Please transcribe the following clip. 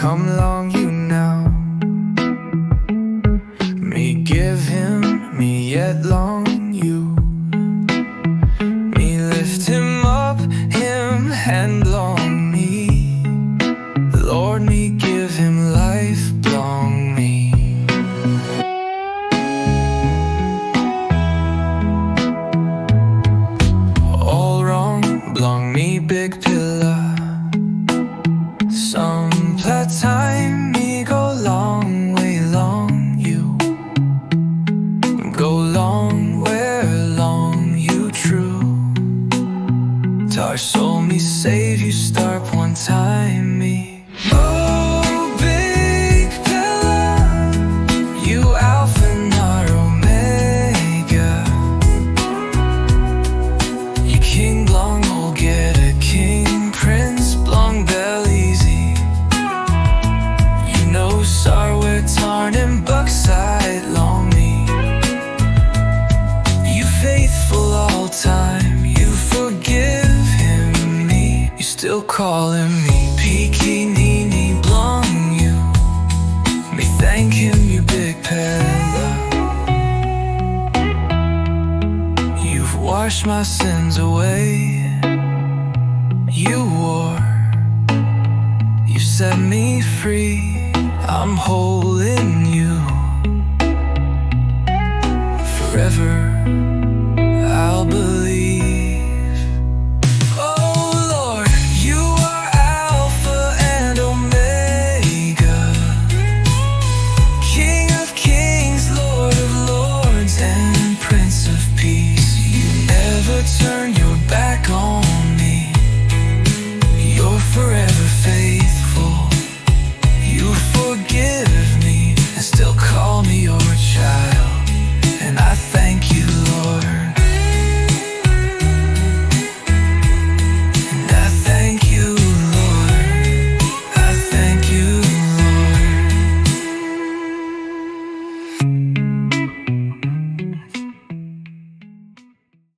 come along you now. Me give him, me yet long you. Me lift him up, him hand long me. Lord, me give him life long me. All wrong, belong me big pillar. Some plat time me go long way long you. Go long where long you true. Tar soul me save you start one time me. Oh big pillar, you alpha not omega. You king blong will get a king prince blong bell easy. You know sar where tarn and buckside long me. You faithful all time, you forgive him me. You still calling me peaky nini blong you. Me thank him you big pella. You've washed my sins away. You wore, you set me free. I'm whole in you. Forever I'll believe. Oh Lord, you are Alpha and Omega, King of kings, Lord of lords, and Prince of peace. You never turn